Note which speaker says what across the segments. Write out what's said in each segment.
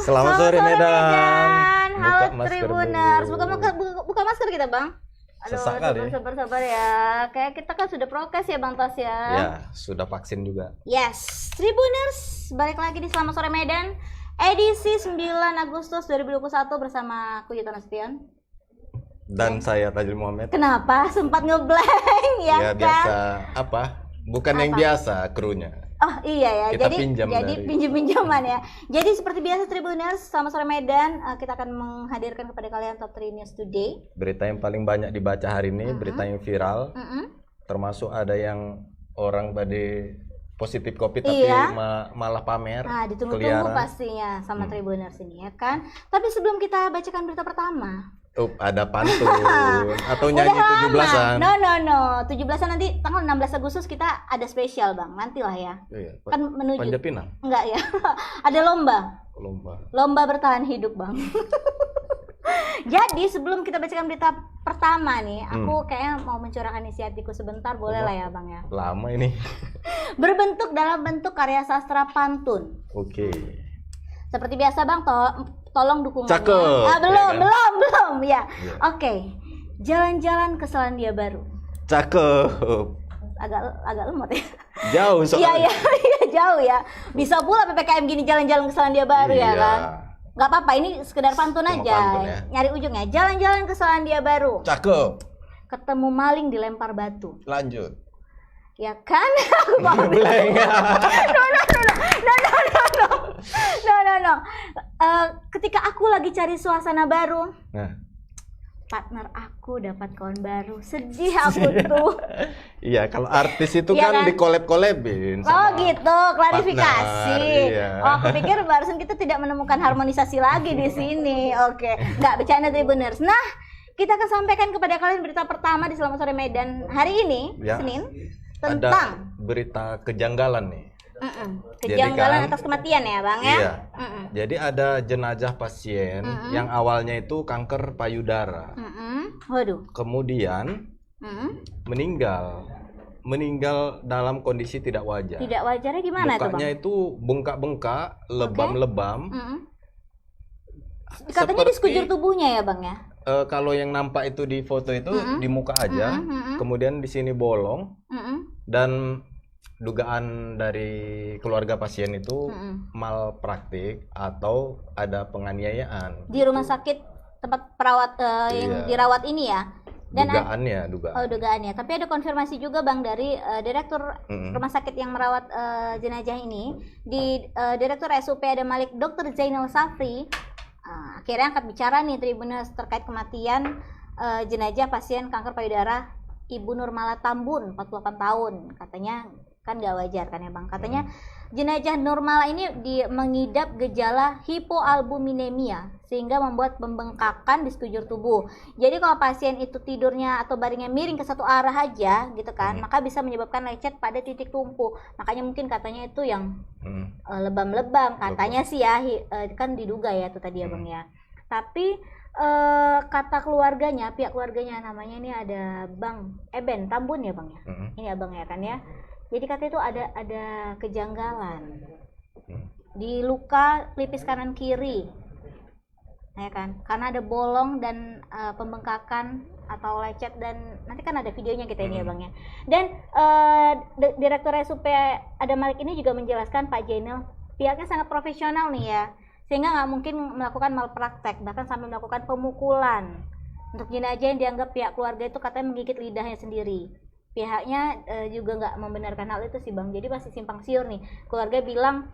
Speaker 1: Selamat sore Medan.
Speaker 2: Halo
Speaker 1: Buka masker
Speaker 2: Tribuners.
Speaker 1: dulu.
Speaker 2: Buka masker kita, Bang. Aduh,
Speaker 1: Sesak kali.
Speaker 2: sabar ya. Kayak kita kan sudah prokes ya, Bang Tos ya.
Speaker 1: Ya, sudah vaksin juga.
Speaker 2: Yes, Tribuners, balik lagi di Selamat Sore Medan. Edisi 9 Agustus 2021 bersama aku Yuta Nasution.
Speaker 1: Dan saya Tajul Muhammad.
Speaker 2: Kenapa sempat ngeblank ya,
Speaker 1: Ya
Speaker 2: kan?
Speaker 1: biasa apa? Bukan yang biasa krunya.
Speaker 2: Oh iya ya,
Speaker 1: Kita
Speaker 2: jadi
Speaker 1: pinjam dari-
Speaker 2: pinjam-pinjaman ya. Jadi seperti biasa Tribuners, Selamat Sore Medan, kita akan menghadirkan kepada kalian top 3 news today.
Speaker 1: Berita yang paling banyak dibaca hari ini, berita yang viral, termasuk ada yang orang pada positif COVID tapi
Speaker 2: Iya.
Speaker 1: malah pamer.
Speaker 2: Nah, ditunggu-tunggu
Speaker 1: keliaran.
Speaker 2: pastinya sama Tribuners ini ya kan. Tapi sebelum kita bacakan berita pertama,
Speaker 1: Ada pantun atau nyanyi
Speaker 2: udah lama.
Speaker 1: 17-an.
Speaker 2: No. 17-an nanti tanggal 16 Agustus kita ada spesial, Bang. Nantilah ya.
Speaker 1: Iya,
Speaker 2: Kan menuju.
Speaker 1: Panjat Pinang,
Speaker 2: Enggak ya. Ada lomba. Lomba bertahan hidup, Bang. Jadi sebelum kita bacakan berita pertama nih, aku kayaknya mau mencurahkan isi hatiku sebentar, boleh lah ya, Bang ya.
Speaker 1: Lama ini.
Speaker 2: Berbentuk dalam bentuk karya sastra pantun.
Speaker 1: Oke.
Speaker 2: Seperti biasa, Bang, tolong dukungannya.
Speaker 1: Cakep,
Speaker 2: Belum ya.
Speaker 1: Iya.
Speaker 2: Oke. Jalan-jalan ke Selandia Baru.
Speaker 1: Cakep.
Speaker 2: Agak lemot ya.
Speaker 1: Jauh soalnya.
Speaker 2: Iya, jauh ya. Bisa pula PPKM gini jalan-jalan ke Selandia Baru ya
Speaker 1: Iya.
Speaker 2: kan. Nggak apa-apa, ini sekedar pantun
Speaker 1: Cuma
Speaker 2: aja.
Speaker 1: pantun ya.
Speaker 2: Nyari ujungnya. Jalan-jalan ke Selandia Baru.
Speaker 1: Cakep.
Speaker 2: Ketemu maling dilempar batu.
Speaker 1: Lanjut.
Speaker 2: Ya kan? Aku mau
Speaker 1: Blank.
Speaker 2: No. Ketika aku lagi cari suasana baru,
Speaker 1: Nah,
Speaker 2: partner aku dapat kawan baru. Sedih aku tuh.
Speaker 1: iya kalau artis itu
Speaker 2: Iya
Speaker 1: kan
Speaker 2: kan?
Speaker 1: dikolab-kolabin
Speaker 2: Oh
Speaker 1: sama
Speaker 2: gitu, klarifikasi.
Speaker 1: partner, iya.
Speaker 2: Oh, aku pikir barusan kita tidak menemukan harmonisasi lagi di sini. Oke, nggak bercanda Tribuners. Nah, kita akan sampaikan kepada kalian berita pertama di Selamat Sore Medan hari ini,
Speaker 1: Ya.
Speaker 2: Senin,
Speaker 1: ada
Speaker 2: tentang
Speaker 1: berita kejanggalan nih.
Speaker 2: kejanggalan
Speaker 1: kan-
Speaker 2: atas kematian ya, Bang ya.
Speaker 1: Iya. Jadi ada jenazah pasien yang awalnya itu kanker payudara.
Speaker 2: Waduh.
Speaker 1: Kemudian meninggal dalam kondisi tidak wajar.
Speaker 2: Tidak wajarnya gimana tuh, Bang?
Speaker 1: Mukanya itu bengkak-bengkak, lebam-lebam.
Speaker 2: Katanya di
Speaker 1: seperti-
Speaker 2: sekujur tubuhnya ya, Bang ya.
Speaker 1: Kalau yang nampak itu di foto itu di muka aja, kemudian di sini bolong, dan dugaan dari keluarga pasien itu malpraktik atau ada penganiayaan.
Speaker 2: Di rumah sakit tempat perawat yang
Speaker 1: Iya.
Speaker 2: dirawat ini ya. Dan
Speaker 1: Dugaan.
Speaker 2: oh, dugaannya. Tapi ada konfirmasi juga, Bang, dari direktur rumah sakit yang merawat jenazah ini. Di direktur SUP ada Malik Dr. Zainal Safri. Akhirnya angkat bicara nih Tribuners terkait kematian jenazah pasien kanker payudara Ibu Nurmala Tambun 48 tahun. Katanya kan gak wajar kan ya, Bang. Katanya jenazah Nurmala ini mengidap gejala hipoalbuminemia sehingga membuat pembengkakan di sekujur tubuh. Jadi kalau pasien itu tidurnya atau baringnya miring ke satu arah aja gitu kan, maka bisa menyebabkan lecet pada titik tumpu. Makanya mungkin katanya itu yang lebam-lebam katanya sih ya, kan diduga ya itu tadi ya, Bang ya. Tapi kata keluarganya, pihak keluarganya, namanya ini ada Bang Eben Tambun ya, Bang ya. Ini abang ya kan ya. Jadi katanya itu ada kejanggalan di luka pelipis kanan kiri, ya kan? Karena ada bolong dan pembengkakan atau lecet, dan nanti kan ada videonya kita ini ya, Bang ya. Dan Direktur SUP ada Malik ini juga menjelaskan Pak Jainal pihaknya sangat profesional nih ya, sehingga nggak mungkin melakukan malpraktek bahkan sampai melakukan pemukulan. Untuk jenazah yang dianggap pihak keluarga itu katanya menggigit lidahnya sendiri. Pihaknya juga nggak membenarkan hal itu sih, Bang. Jadi masih simpang siur nih. Keluarga bilang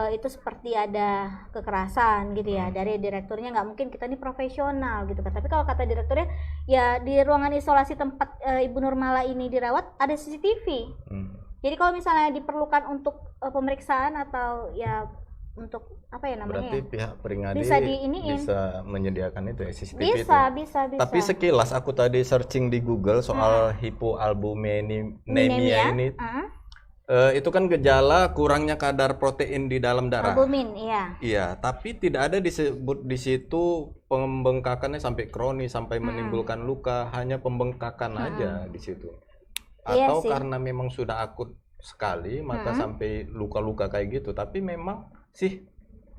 Speaker 2: itu seperti ada kekerasan gitu ya dari direkturnya. Nggak mungkin, kita ini profesional gitu kan. Tapi kalau kata direkturnya ya di ruangan isolasi tempat Ibu Nurmala ini dirawat ada CCTV. Jadi kalau misalnya diperlukan untuk pemeriksaan atau ya untuk apa ya namanya,
Speaker 1: Berarti
Speaker 2: ya?
Speaker 1: pihak peringadi
Speaker 2: Bisa diiniin.
Speaker 1: bisa menyediakan itu ya, CCTV
Speaker 2: Bisa.
Speaker 1: Tapi sekilas aku tadi searching di Google soal hipoalbuminemia ini, itu kan gejala kurangnya kadar protein di dalam darah.
Speaker 2: Albumin, iya.
Speaker 1: Iya, tapi tidak ada disebut di situ pembengkakannya sampai kronis sampai menimbulkan luka, hanya pembengkakan aja di situ.
Speaker 2: Iya
Speaker 1: Atau
Speaker 2: sih.
Speaker 1: karena memang sudah akut sekali maka sampai luka-luka kayak gitu. Tapi memang sih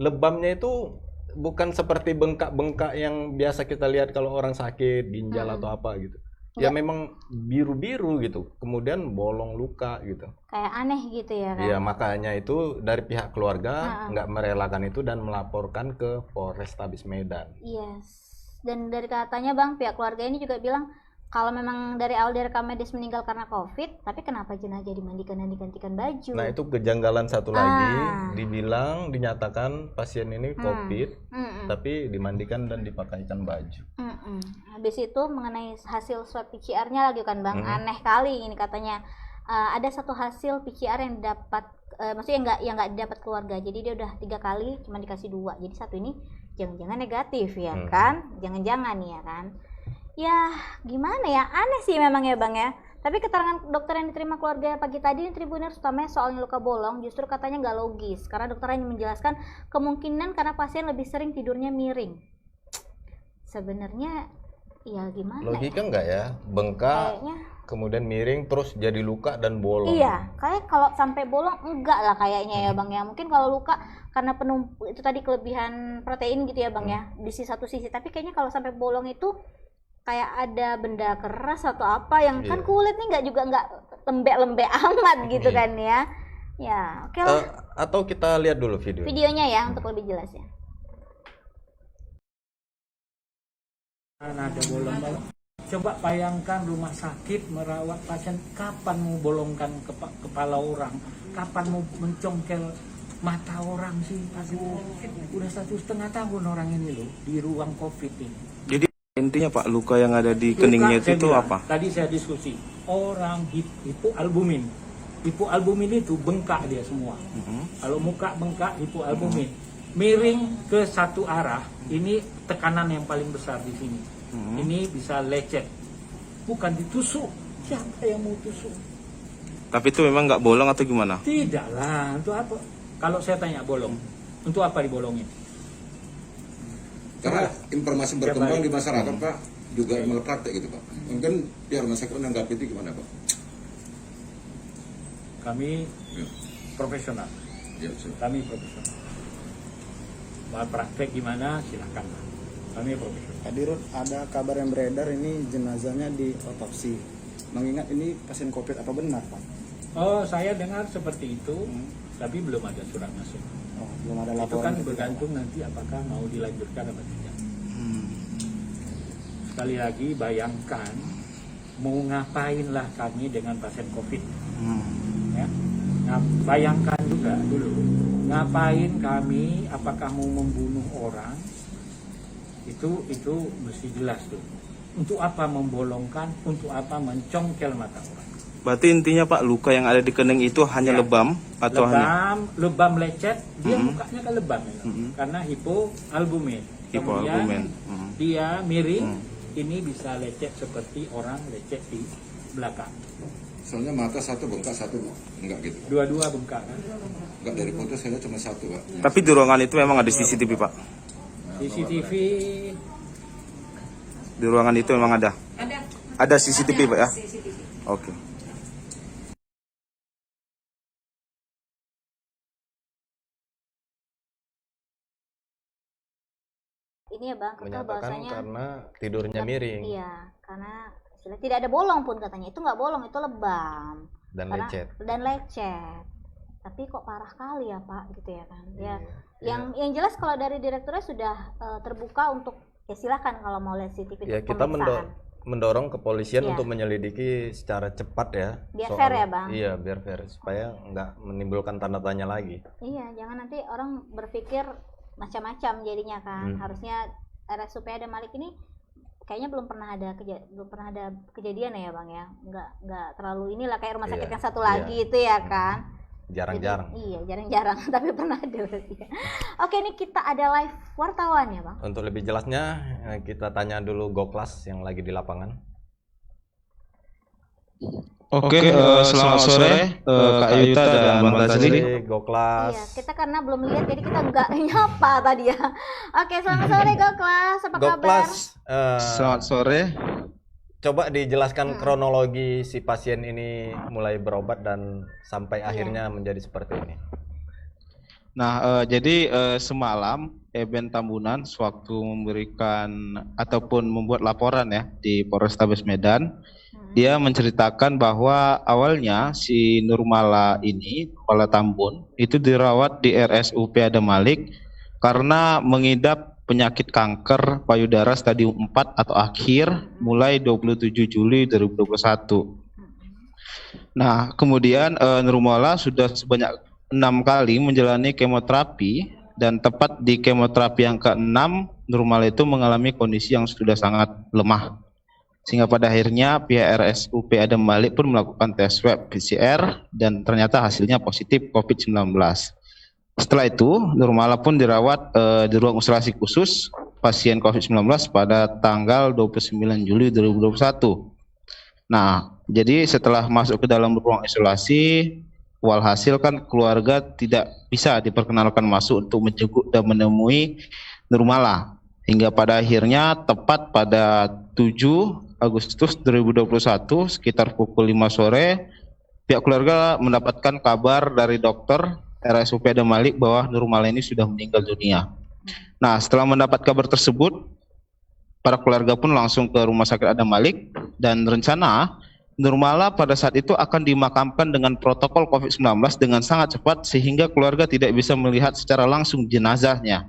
Speaker 1: lebamnya itu bukan seperti bengkak-bengkak yang biasa kita lihat kalau orang sakit ginjal atau apa gitu. Ya memang biru-biru gitu, kemudian bolong luka gitu.
Speaker 2: Kayak aneh gitu ya kan?
Speaker 1: Iya, makanya itu dari pihak keluarga nggak merelakan itu dan melaporkan ke Polrestabes Medan.
Speaker 2: Yes. Dan dari katanya Bang, pihak keluarga ini juga bilang kalau memang dari awal direkam medis meninggal karena COVID, tapi kenapa jenazah dimandikan dan digantikan baju?
Speaker 1: Nah itu kejanggalan satu lagi, dinyatakan pasien ini COVID, tapi dimandikan dan dipakaikan baju.
Speaker 2: Habis itu mengenai hasil swab PCR-nya lagi kan Bang, aneh kali ini katanya. Ada satu hasil PCR yang dapat, maksudnya nggak didapat keluarga, jadi dia udah 3 kali, cuma dikasih 2, jadi satu ini jangan-jangan negatif ya kan, jangan-jangan ya kan. Ya gimana ya, aneh sih memang ya Bang ya. Tapi keterangan dokter yang diterima keluarga pagi tadi di Tribuners utamanya soalnya luka bolong justru katanya nggak logis, karena dokter hanya menjelaskan kemungkinan karena pasien lebih sering tidurnya miring. Sebenarnya ya gimana
Speaker 1: logika nggak ya, bengkak kayaknya, kemudian miring terus jadi luka dan bolong.
Speaker 2: Iya, kayak kalau sampai bolong enggak lah kayaknya ya Bang ya. Mungkin kalau luka karena itu tadi kelebihan protein gitu ya Bang ya, di satu sisi. Tapi kayaknya kalau sampai bolong itu kayak ada benda keras atau apa yang kan kulit nih nggak lembek-lembek amat gitu kan ya. Ya, oke lah.
Speaker 1: Atau kita lihat dulu videonya
Speaker 2: ya untuk lebih jelas ya.
Speaker 3: Ada bolong-bolong. Coba bayangkan rumah sakit merawat pasien, kapan mau bolongkan kepala orang, kapan mau mencongkel mata orang sih. Aduh, udah 1,5 tahun orang ini loh di ruang COVID ini.
Speaker 4: Jadi intinya Pak, luka yang ada di keningnya itu apa?
Speaker 3: Tadi saya diskusi, orang hipoalbumin. Hipoalbumin itu bengkak dia semua. Kalau muka bengkak, hipoalbumin. Miring ke satu arah, ini tekanan yang paling besar di sini. Ini bisa lecet, bukan ditusuk. Siapa yang mau tusuk?
Speaker 4: Tapi itu memang nggak bolong atau gimana?
Speaker 3: Tidak lah, untuk apa? Kalau saya tanya bolong, untuk apa dibolongin?
Speaker 5: Karena informasi berkembang di masyarakat Pak, juga malpraktek gitu Pak. Mungkin biar rumah sakit menanggapi itu gimana Pak?
Speaker 3: Kami profesional. Kami profesional. Malpraktek gimana? Silakan. Kami profesional.
Speaker 6: Hadirut, ada kabar yang beredar ini jenazahnya diotopsi. Mengingat ini pasien COVID, apa benar Pak?
Speaker 3: Oh, saya dengar seperti itu, tapi belum ada surat masuk.
Speaker 6: Oh, belum ada
Speaker 3: Itu
Speaker 6: laporan.
Speaker 3: kan bergantung nanti apakah mau dilanjutkan atau tidak. Sekali lagi bayangkan mau ngapainlah kami dengan pasien COVID. Ya, bayangkan juga dulu ngapain kami, apakah mau membunuh orang? Itu mesti jelas tuh. Untuk apa membolongkan, untuk apa mencongkel mata orang.
Speaker 4: Berarti intinya Pak, luka yang ada di kening itu hanya lebam atau
Speaker 3: lebam lecet, dia mukanya kan lebam karena hipoalbumin. Kemudian dia miring, ini bisa lecet seperti orang lecet di belakang.
Speaker 5: Soalnya mata satu bengkak, satu enggak gitu.
Speaker 3: Dua-dua bengkak kan?
Speaker 5: Enggak, dari foto saya lihat cuma satu Pak.
Speaker 4: Tapi di ruangan itu memang ada CCTV Pak?
Speaker 3: CCTV
Speaker 4: di ruangan itu memang ada? Ada CCTV Pak ya? Oke.
Speaker 2: Ini ya Bang,
Speaker 1: menyatakan karena tidurnya miring.
Speaker 2: Iya, karena tidak ada bolong pun katanya. Itu nggak bolong, itu lebam.
Speaker 1: Dan
Speaker 2: lecet. Tapi kok parah kali ya Pak, gitu ya kan? Ya, yang jelas kalau dari direkturnya sudah terbuka untuk ya silakan kalau mau lihat CCTV.
Speaker 1: Ya kita mendorong kepolisian untuk menyelidiki secara cepat ya.
Speaker 2: Biar fair ya Bang.
Speaker 1: Iya, biar fair supaya nggak menimbulkan tanda tanya lagi.
Speaker 2: Iya, jangan nanti orang berpikir macam-macam jadinya kan. Harusnya RSUP Adam Malik ini kayaknya belum pernah ada kejadian ya Bang ya. Nggak terlalu inilah kayak rumah sakit yang satu lagi itu ya kan.
Speaker 1: Jarang-jarang.
Speaker 2: Iya, jarang-jarang tapi pernah ada berarti ya. Oke, ini kita ada live wartawan ya Bang.
Speaker 1: Untuk lebih jelasnya kita tanya dulu Goklas yang lagi di lapangan.
Speaker 7: Oke, selamat sore Kak Yuta dan Bang Tazli.
Speaker 1: Goklas.
Speaker 2: Iya, kita karena belum lihat jadi kita nggak nyapa tadi ya. Oke, selamat sore Goklas, apa kabar?
Speaker 1: Goklas,
Speaker 7: selamat sore.
Speaker 1: Coba dijelaskan kronologi si pasien ini mulai berobat dan sampai akhirnya menjadi seperti ini.
Speaker 7: Nah, jadi semalam Eben Tambunan sewaktu memberikan ataupun membuat laporan ya di Polrestabes Medan, dia menceritakan bahwa awalnya si Nurmala ini, Nurmala Tambun, itu dirawat di RSUP Adam Malik karena mengidap penyakit kanker payudara stadium 4 atau akhir mulai 27 Juli 2021. Nah, kemudian Nurmala sudah sebanyak 6 kali menjalani kemoterapi dan tepat di kemoterapi yang ke-6 Nurmala itu mengalami kondisi yang sudah sangat lemah. Sehingga pada akhirnya pihak RSUP Adam Malik pun melakukan tes swab PCR dan ternyata hasilnya positif COVID-19. Setelah itu, Nurmala pun dirawat di ruang isolasi khusus pasien COVID-19 pada tanggal 29 Juli 2021. Nah, jadi setelah masuk ke dalam ruang isolasi, walhasil kan keluarga tidak bisa diperkenalkan masuk untuk menjenguk dan menemui Nurmala. Hingga pada akhirnya tepat pada 7 Agustus 2021 sekitar pukul 5 sore, pihak keluarga mendapatkan kabar dari dokter RSUP Adam Malik bahwa Nurmala ini sudah meninggal dunia. Nah, setelah mendapat kabar tersebut, para keluarga pun langsung ke Rumah Sakit Adam Malik dan rencana Nurmala pada saat itu akan dimakamkan dengan protokol COVID-19 dengan sangat cepat sehingga keluarga tidak bisa melihat secara langsung jenazahnya.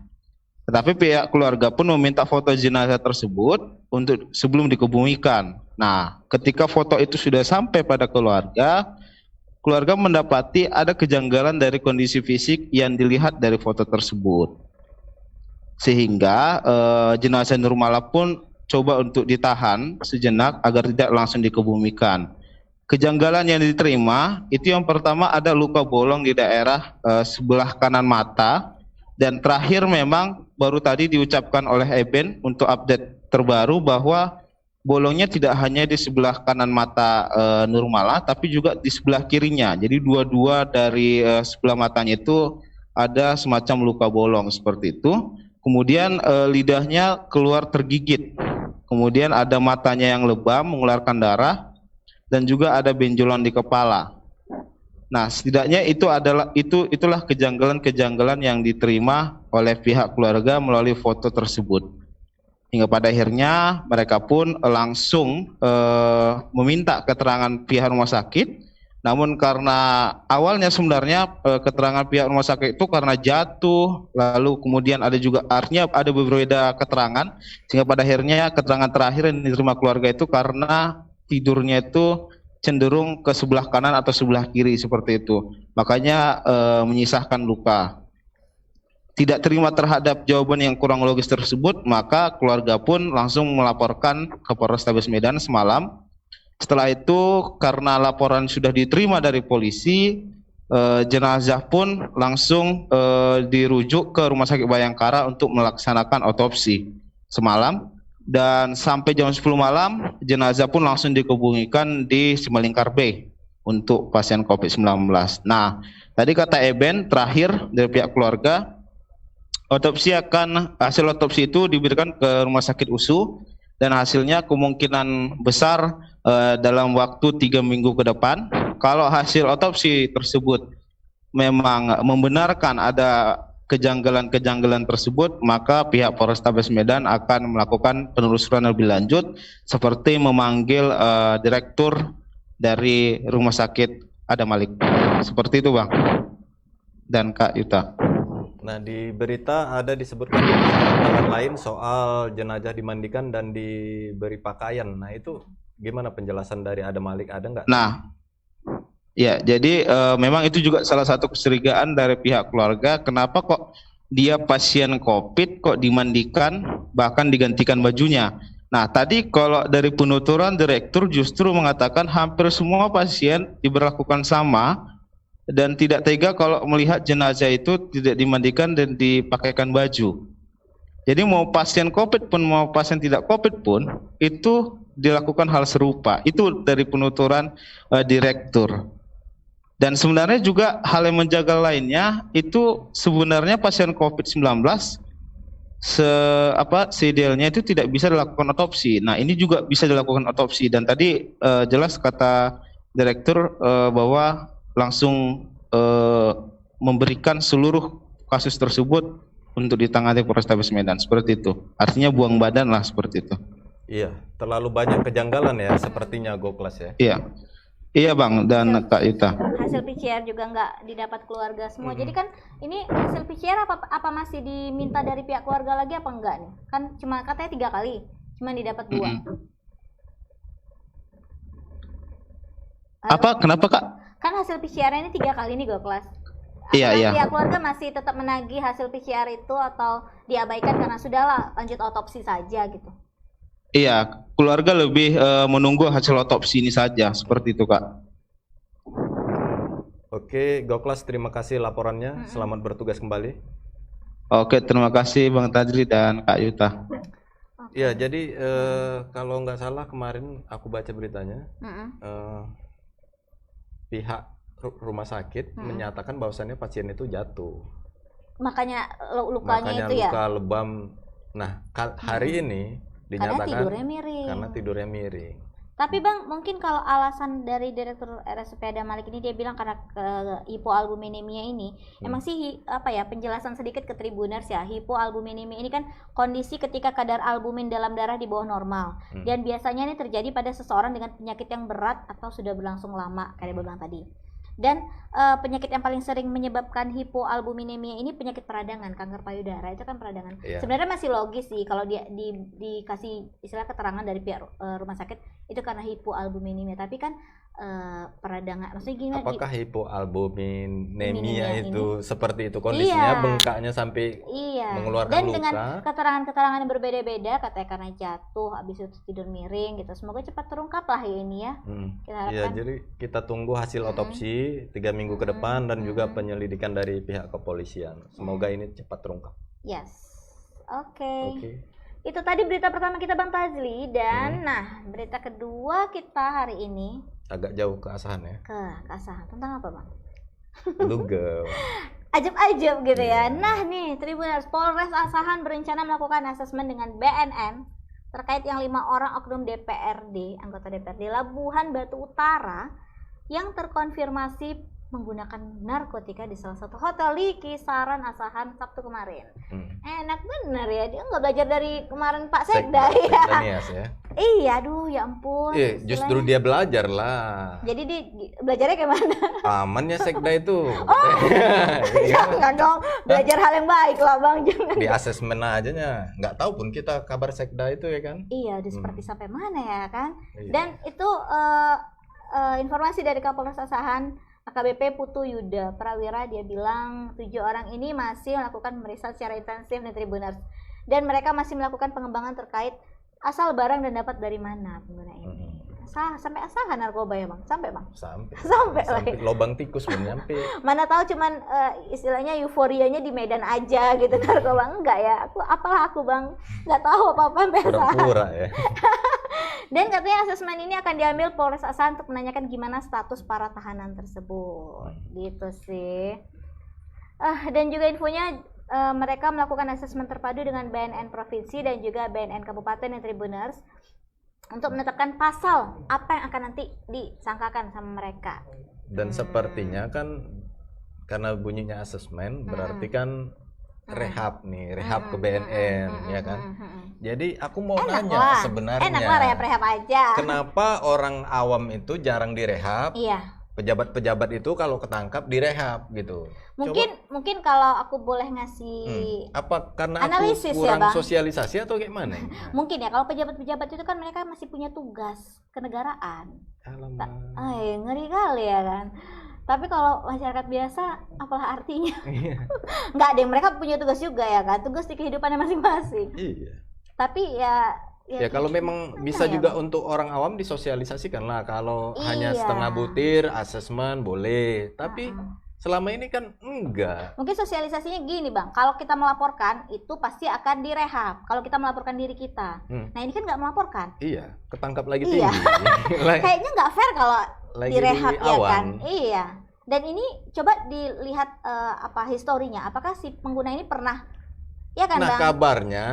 Speaker 7: Tetapi pihak keluarga pun meminta foto jenazah tersebut untuk sebelum dikebumikan. Nah, ketika foto itu sudah sampai pada keluarga, keluarga mendapati ada kejanggalan dari kondisi fisik yang dilihat dari foto tersebut. Sehingga jenazah Nurmala pun coba untuk ditahan sejenak agar tidak langsung dikebumikan. Kejanggalan yang diterima itu yang pertama ada luka bolong di daerah sebelah kanan mata. Dan terakhir memang baru tadi diucapkan oleh Eben untuk update terbaru bahwa bolongnya tidak hanya di sebelah kanan mata Nurmala tapi juga di sebelah kirinya. Jadi dua-dua dari sebelah matanya itu ada semacam luka bolong seperti itu. Kemudian lidahnya keluar tergigit. Kemudian ada matanya yang lebam mengeluarkan darah dan juga ada benjolan di kepala. Nah, setidaknya itulah kejanggalan-kejanggalan yang diterima oleh pihak keluarga melalui foto tersebut. Hingga pada akhirnya mereka pun langsung meminta keterangan pihak rumah sakit. Namun karena awalnya sebenarnya keterangan pihak rumah sakit itu karena jatuh, lalu kemudian ada juga artinya ada berbeda keterangan, sehingga pada akhirnya keterangan terakhir yang diterima keluarga itu karena tidurnya itu cenderung ke sebelah kanan atau sebelah kiri seperti itu, makanya menyisahkan luka. Tidak terima terhadap jawaban yang kurang logis tersebut, maka keluarga pun langsung melaporkan ke Polrestabes Medan semalam. Setelah itu karena laporan sudah diterima dari polisi, jenazah pun langsung dirujuk ke Rumah Sakit Bayangkara untuk melaksanakan otopsi semalam. Dan sampai jam 10 malam jenazah pun langsung dikebumikan di Simalingkar B untuk pasien COVID-19. Nah, tadi kata Eben terakhir dari pihak keluarga, hasil otopsi itu diberikan ke Rumah Sakit USU dan hasilnya kemungkinan besar dalam waktu 3 minggu ke depan. Kalau hasil otopsi tersebut memang membenarkan ada kejanggalan-kejanggalan tersebut, maka pihak Polrestabes Medan akan melakukan penelusuran lebih lanjut seperti memanggil direktur dari Rumah Sakit Adam Malik. Seperti itu, Bang. Dan Kak Yuta.
Speaker 1: Nah, di berita ada disebutkan perkembangan lain soal jenazah dimandikan dan diberi pakaian. Nah, itu gimana penjelasan dari Adam Malik, ada nggak?
Speaker 7: Nah, ya, jadi memang itu juga salah satu kecurigaan dari pihak keluarga. Kenapa kok dia pasien COVID kok dimandikan bahkan digantikan bajunya? Nah, tadi kalau dari penuturan direktur justru mengatakan hampir semua pasien diberlakukan sama dan tidak tega kalau melihat jenazah itu tidak dimandikan dan dipakaikan baju. Jadi mau pasien COVID pun mau pasien tidak COVID pun itu dilakukan hal serupa. Itu dari penuturan direktur. Dan sebenarnya juga hal yang menjaga lainnya itu sebenarnya pasien COVID-19 seidealnya itu tidak bisa dilakukan otopsi. Nah, ini juga bisa dilakukan otopsi dan tadi jelas kata direktur bahwa langsung memberikan seluruh kasus tersebut untuk ditangani Polrestabes Medan, seperti itu. Artinya buang badan lah, seperti itu.
Speaker 1: Iya, terlalu banyak kejanggalan ya sepertinya Goklas ya.
Speaker 7: Iya, iya Bang dan Kak Yuta.
Speaker 2: Hasil PCR juga nggak didapat keluarga semua. Jadi kan ini hasil PCR apa masih diminta dari pihak keluarga lagi apa enggak nih? Kan cuma katanya 3 kali, cuma didapat 2.
Speaker 7: Apa? Kenapa Kak?
Speaker 2: Kan hasil PCR ini 3 kali nih Goklas.
Speaker 7: Iya, iya.
Speaker 2: Pihak keluarga masih tetap menagih hasil PCR itu atau diabaikan karena sudahlah lanjut otopsi saja gitu.
Speaker 7: Iya, keluarga lebih menunggu hasil otopsi ini saja, seperti itu Kak.
Speaker 1: Oke, Goklas terima kasih laporannya. Selamat bertugas kembali.
Speaker 7: Oke, terima kasih Bang Tajli dan Kak Yuta.
Speaker 1: Ya, jadi kalau nggak salah kemarin aku baca beritanya, pihak rumah sakit menyatakan bahwasannya pasien itu jatuh.
Speaker 2: Makanya lukanya itu ya?
Speaker 1: Luka lebam. Nah, hari ini dinyatakan
Speaker 2: karena tidurnya miring.
Speaker 1: Karena tidurnya miring.
Speaker 2: Tapi Bang, mungkin kalau alasan dari Direktur RSUP Adam Malik ini dia bilang karena hipoalbuminemia ini, emang sih penjelasan sedikit ke Tribuners ya. Hipoalbuminemia ini kan kondisi ketika kadar albumin dalam darah di bawah normal. Dan biasanya ini terjadi pada seseorang dengan penyakit yang berat atau sudah berlangsung lama, kayak dia bilang tadi. Dan penyakit yang paling sering menyebabkan hipoalbuminemia ini penyakit peradangan, kanker payudara itu kan peradangan. Sebenarnya masih logis sih kalau dia dikasih istilah keterangan dari pihak rumah sakit itu karena hipoalbuminemia. Tapi kan peradangan, maksudnya gimana?
Speaker 1: Apakah hipoalbuminemia itu seperti itu kondisinya, bengkaknya sampai mengeluarkan
Speaker 2: dan
Speaker 1: luka?
Speaker 2: Dengan keterangan-keterangan yang berbeda-beda, katanya karena jatuh, habis itu tidur miring gitu. Semoga cepat terungkap lah ya ini ya.
Speaker 1: Iya, jadi kita tunggu hasil otopsi 3 minggu ke depan dan juga penyelidikan dari pihak kepolisian. Semoga ini cepat terungkap.
Speaker 2: Yes. Oke. Itu tadi berita pertama kita Bang Tajli dan nah berita kedua kita hari ini
Speaker 1: agak jauh ke Asahan ya.
Speaker 2: Ke Asahan tentang apa Bang?
Speaker 1: Dugem.
Speaker 2: Ajab-ajab gitu ya. Nah nih Tribuners, Polres Asahan berencana melakukan asesmen dengan BNN terkait yang 5 orang oknum anggota DPRD Labuhan Batu Utara yang terkonfirmasi menggunakan narkotika di salah satu hotel di Kisaran Asahan Sabtu kemarin. Enak bener ya, dia nggak belajar dari kemarin Pak Sekda ya. Iya, aduh ya ampun.
Speaker 1: Justru dia belajar lah.
Speaker 2: Jadi belajarnya kayak mana?
Speaker 1: Aman ya Sekda itu.
Speaker 2: Jangan dong, belajar hal yang baik lah Bang, jangan.
Speaker 1: Di asesmen aja nya, nggak tahu pun kita kabar Sekda itu ya kan?
Speaker 2: Iya, udah seperti sampai mana ya kan? Dan itu informasi dari Kapolres Asahan AKBP Putu Yuda Prawira, dia bilang 7 orang ini masih melakukan pemeriksaan secara intensif di Tribuners dan mereka masih melakukan pengembangan terkait asal barang dan dapat dari mana pengguna ini. Sampai Asahan narkoba ya Bang? Sampai Bang? Sampai
Speaker 1: lobang tikus belum nyampe.
Speaker 2: Mana tahu cuman istilahnya euforianya di Medan aja gitu narkoba, enggak ya? Aku Bang, nggak tahu apa-apa sampai Asahan.
Speaker 1: Pura-pura ya.
Speaker 2: Dan katanya asesmen ini akan diambil Polres Asahan untuk menanyakan gimana status para tahanan tersebut. Gitu sih. Dan juga infonya mereka melakukan asesmen terpadu dengan BNN Provinsi dan juga BNN Kabupaten dan Tribuners untuk menetapkan pasal apa yang akan nanti disangkakan sama mereka.
Speaker 1: Dan sepertinya kan karena bunyinya asesmen berarti kan rehab ke BNN ya kan. Jadi aku mau nanya sebenarnya.
Speaker 2: Enak lah rehab aja.
Speaker 1: Kenapa orang awam itu jarang direhab?
Speaker 2: Iya.
Speaker 1: Pejabat-pejabat itu kalau ketangkap direhab gitu.
Speaker 2: Mungkin kalau aku boleh ngasih
Speaker 1: apa karena
Speaker 2: analisis
Speaker 1: aku kurang
Speaker 2: ya, Bang?
Speaker 1: sosialisasi atau gimana?
Speaker 2: Mungkin ya kalau pejabat-pejabat itu kan mereka masih punya tugas kenegaraan. Ngeri kali ya kan. Tapi kalau masyarakat biasa apalah artinya? Nggak ada, mereka punya tugas juga ya kan, tugas di kehidupannya masing-masing.
Speaker 1: Iya.
Speaker 2: Tapi ya
Speaker 1: kalau memang bisa juga untuk orang awam disosialisasikan lah. Kalau hanya setengah butir asesmen boleh, tapi selama ini kan enggak.
Speaker 2: Mungkin sosialisasinya gini Bang, kalau kita melaporkan itu pasti akan direhab. Kalau kita melaporkan diri kita, nah ini kan nggak melaporkan.
Speaker 1: Iya, ketangkap lagi tinggi.
Speaker 2: Kayaknya nggak fair kalau direhab ya kan. Iya. Dan ini coba dilihat historinya. Apakah si pengguna ini pernah, ya kan
Speaker 1: Bang?
Speaker 2: Nah
Speaker 1: kabarnya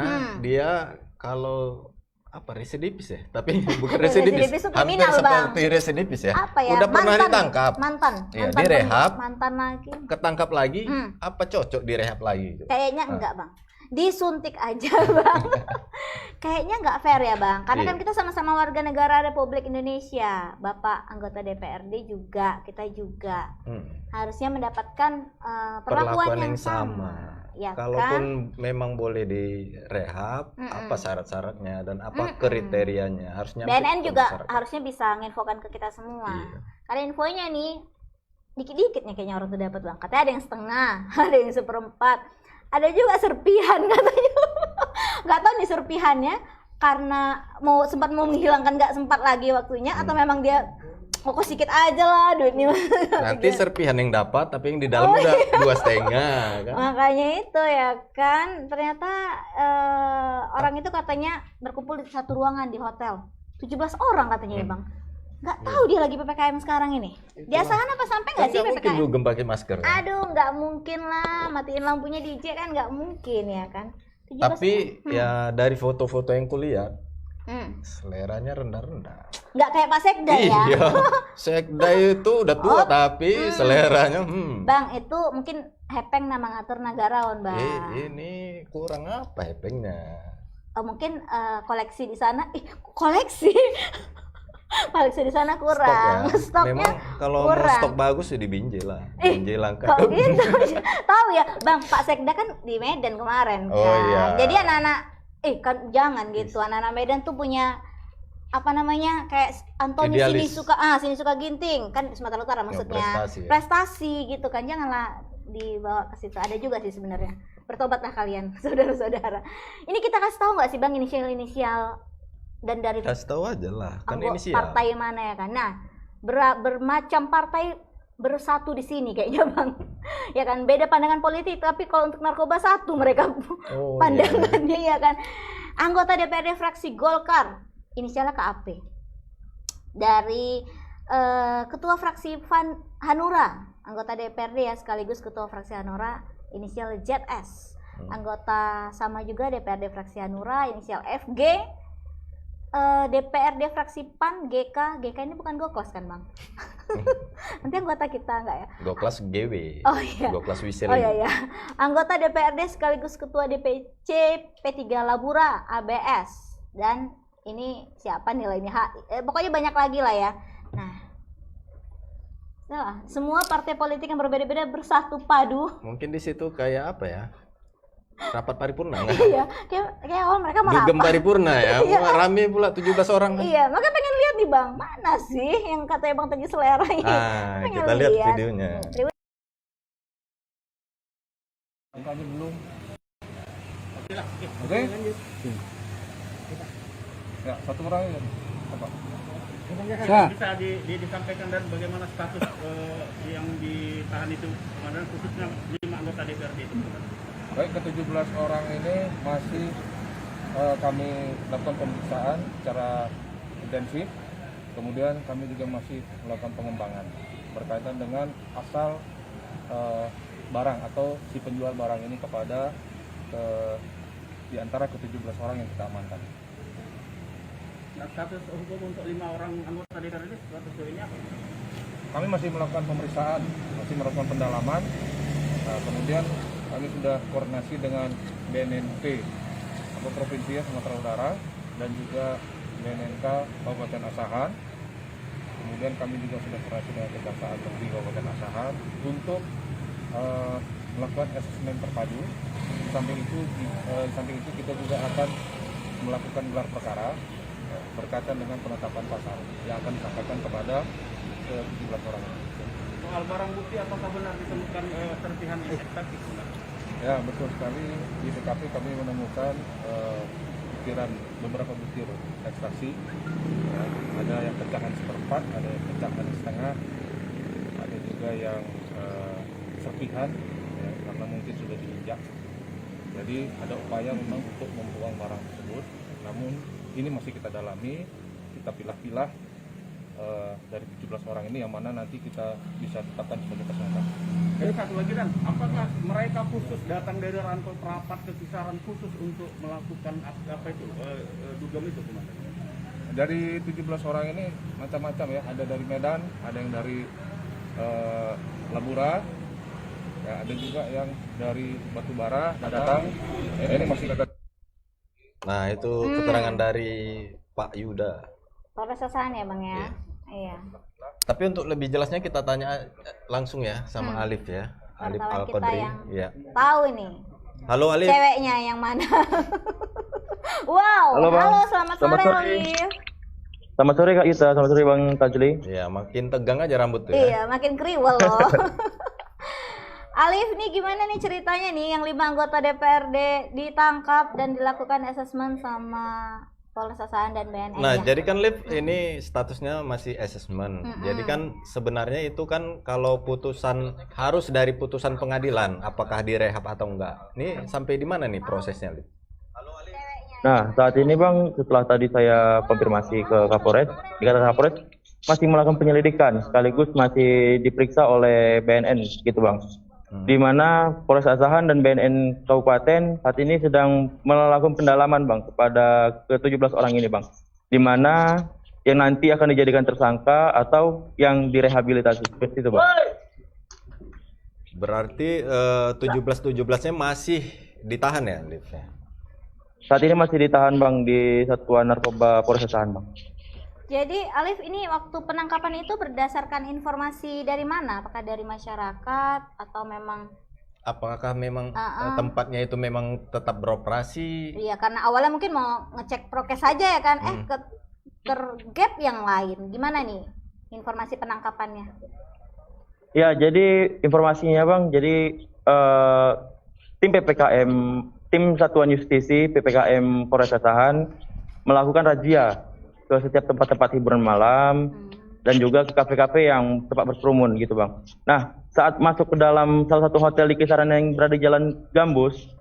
Speaker 1: dia kalau apa residivis ya? Tapi bukan residivis.
Speaker 2: Residivis itu
Speaker 1: Hampir
Speaker 2: kriminal, Bang.
Speaker 1: seperti residivis ya.
Speaker 2: Apa ya?
Speaker 1: Udah pernah ditangkap.
Speaker 2: Mantan.
Speaker 1: Iya, direhab.
Speaker 2: Mantan lagi.
Speaker 1: Ketangkap lagi, apa cocok direhab lagi?
Speaker 2: Kayaknya enggak, Bang. Disuntik aja, Bang. Kayaknya nggak fair ya, Bang. Karena kan kita sama-sama warga negara Republik Indonesia. Bapak anggota DPRD juga, kita juga. Harusnya mendapatkan perlakuan yang sama. Ya,
Speaker 1: kalaupun memang boleh direhab, apa syarat-syaratnya dan apa kriterianya? Harusnya
Speaker 2: BNN juga harusnya bisa nginfokan ke kita semua.
Speaker 1: Iya.
Speaker 2: Karena infonya nih dikit-dikit nih kayaknya orang tuh dapat, Bang. Katanya ada yang setengah, ada yang seperempat, ada juga serpihan katanya. Nggak tahu nih serpihannya karena sempat mau menghilangkan, nggak sempat lagi waktunya, atau memang dia kok sedikit aja lah duitnya.
Speaker 1: Nanti serpihan yang dapat, tapi yang di dalam udah 2,5 kan.
Speaker 2: Makanya itu ya kan, ternyata orang itu katanya berkumpul di satu ruangan di hotel. 17 orang katanya ya, Bang. Nggak tahu dia lagi PPKM sekarang ini. Di asahan apa sampai nggak sih PPKM?
Speaker 1: Mungkin dugem pakai masker. Kan?
Speaker 2: Aduh, nggak mungkin lah, matiin lampunya DJ kan nggak mungkin ya kan.
Speaker 1: Tapi ya dari foto-foto yang kulihat, seleranya rendah-rendah.
Speaker 2: Nggak kayak Pak Sekda ya?
Speaker 1: Iya, Sekda itu udah tua tapi seleranya
Speaker 2: Bang, itu mungkin hepeng nama ngatur negarawan, Bang.
Speaker 1: Ini kurang apa hepengnya?
Speaker 2: Mungkin koleksi di sana, koleksi di sana kurang. Stoknya
Speaker 1: memang kalau
Speaker 2: kurang.
Speaker 1: mau stok bagus ya di Binjai lah. Binjai langka.
Speaker 2: Kok gitu? Tahu ya, Bang, Pak Sekda kan di Medan kemarin kan.
Speaker 1: Iya.
Speaker 2: Jadi anak-anak kan jangan gitu. Anak-anak Medan tuh punya apa namanya? Kayak Antoni sini suka Ginting, kan Sumatera Utara maksudnya. Prestasi gitu kan. Janganlah dibawa ke situ. Ada juga sih sebenarnya. Bertobatlah kalian, saudara-saudara. Ini kita kasih tahu nggak sih, Bang, inisial dan dari
Speaker 1: kasih tahu aja lah kan inisial
Speaker 2: partai mana ya kan. Nah, bermacam partai bersatu di sini kayaknya, Bang. Ya kan, beda pandangan politik, tapi kalau untuk narkoba satu mereka pandangannya ya kan. Anggota DPRD fraksi Golkar, inisialnya KAP. Dari ketua fraksi Hanura, anggota DPRD ya sekaligus ketua fraksi Hanura, inisial ZS. Anggota sama juga DPRD fraksi Hanura, inisial FG. DPRD fraksi PAN GK ini bukan Goklas kan, Bang? Nanti anggota kita enggak ya?
Speaker 1: Goklas GW.
Speaker 2: Oh iya.
Speaker 1: Goklas Wiseri.
Speaker 2: Oh iya. Anggota DPRD sekaligus ketua DPC P3 Labura ABS. Dan ini siapa nilai ini? Pokoknya banyak lagi lah ya. Nah, semua partai politik yang berbeda-beda bersatu padu.
Speaker 1: Mungkin di situ kayak apa ya? Rapat paripurna nggak?
Speaker 2: Iya, kayak awal mereka mau
Speaker 1: dugem
Speaker 2: apa?
Speaker 1: paripurna ya, rame pula 17 orang.
Speaker 2: Iya, makanya pengen lihat nih, Bang, mana sih yang katanya Bang tadi selera ini?
Speaker 1: Kita lihat videonya.
Speaker 6: Belum. Oke. Ya, satu orang ya. Apa?
Speaker 3: Bisa disampaikan dan bagaimana status yang ditahan itu, kemarin khususnya 5 anggota DPRD itu.
Speaker 6: Baik, ke-17 orang ini masih kami lakukan pemeriksaan secara intensif. Kemudian kami juga masih melakukan pengembangan berkaitan dengan asal barang atau si penjual barang ini kepada di antara ke-17 orang yang kita amankan.
Speaker 3: Nah, status hukum untuk 5 orang anggota DPRD status ini apa?
Speaker 6: Kami masih melakukan pemeriksaan, masih melakukan pendalaman. Kemudian kami sudah koordinasi dengan BNNP atau Provinsi Sumatera Utara dan juga BNNK Kabupaten Asahan. Kemudian kami juga sudah koordinasi dengan Kejaksaan Negeri Kabupaten Asahan untuk melakukan asesmen terpadu. Di samping itu kita juga akan melakukan gelar perkara berkaitan dengan penetapan pasal yang akan disampaikan kepada 17 orang.
Speaker 3: Soal barang bukti apakah benar ditemukan serpihan ekstasi?
Speaker 6: Ya, betul sekali. Di TKP kami menemukan beberapa butir ekstasi. Ya, ada yang pecahan seperempat, ada yang pecahan setengah, ada juga yang serpihan, ya, karena mungkin sudah diinjak. Jadi ada upaya memang untuk membuang barang tersebut. Namun ini masih kita dalami, kita pilah-pilah dari 17 orang ini yang mana nanti kita bisa tetapkan sebagai tersangka.
Speaker 8: Jadi satu lagi Dan, apakah mereka khusus datang dari Rantau Prapat ke Kisaran khusus untuk melakukan dugem itu kemana?
Speaker 6: Dari 17 orang ini macam-macam ya, ada dari Medan, ada yang dari Labura, ya, ada juga yang dari Batubara datang. Ini masih ada.
Speaker 1: Nah, itu keterangan dari Pak Yuda.
Speaker 2: Polres Asahan ya Bang ya? Iya.
Speaker 1: Tapi untuk lebih jelasnya kita tanya langsung ya sama Alif ya. Alif
Speaker 2: Wartawan kita
Speaker 1: Al-Qadri.
Speaker 2: yang
Speaker 1: Ya.
Speaker 2: tahu nih
Speaker 1: Halo Alif.
Speaker 2: ceweknya yang mana. Wow,
Speaker 9: Halo, Bang.
Speaker 2: halo selamat
Speaker 9: Selamat
Speaker 2: sore
Speaker 9: sore.
Speaker 2: Alif.
Speaker 9: Selamat sore Kak Ita, selamat sore Bang Kajli.
Speaker 1: Ya, makin tegang aja rambut tuh ya.
Speaker 2: Iya, makin kriwel loh. Alif nih gimana nih ceritanya nih yang 5 anggota DPRD ditangkap dan dilakukan asesmen sama Polres Asahan dan BNN
Speaker 1: Nah,
Speaker 2: ya?
Speaker 1: jadi kan Liv ini statusnya masih assessment. Jadi kan sebenarnya itu kan kalau putusan harus dari putusan pengadilan, apakah direhab atau enggak. Ini sampai di mana nih prosesnya, Liv?
Speaker 9: Nah, saat ini Bang, setelah tadi saya konfirmasi ke Kapolres, dikatakan Kapolres masih melakukan penyelidikan, sekaligus masih diperiksa oleh BNN, gitu Bang. Di mana Polres Asahan dan BNN Kabupaten saat ini sedang melakukan pendalaman Bang kepada ke-17 orang ini Bang. Di mana yang nanti akan dijadikan tersangka atau yang direhabilitasi, seperti itu Bang.
Speaker 1: Berarti 17-17-nya masih ditahan ya, Liv?
Speaker 9: Saat ini masih ditahan Bang di Satuan Narkoba Polres Asahan Bang.
Speaker 2: Jadi Alif ini waktu penangkapan itu berdasarkan informasi dari mana? Apakah dari masyarakat atau memang?
Speaker 1: Apakah memang tempatnya itu memang tetap beroperasi?
Speaker 2: Iya, karena awalnya mungkin mau ngecek prokes saja ya kan? Ke gap yang lain. Gimana nih informasi penangkapannya?
Speaker 9: Ya, jadi informasinya Bang, jadi tim PPKM, tim Satuan Justisi PPKM Polres Asahan melakukan razia ke setiap tempat-tempat hiburan malam dan juga ke kafe-kafe yang tempat berkerumun gitu Bang. Nah, saat masuk ke dalam salah satu hotel di Kisaran yang berada di Jalan Gambus,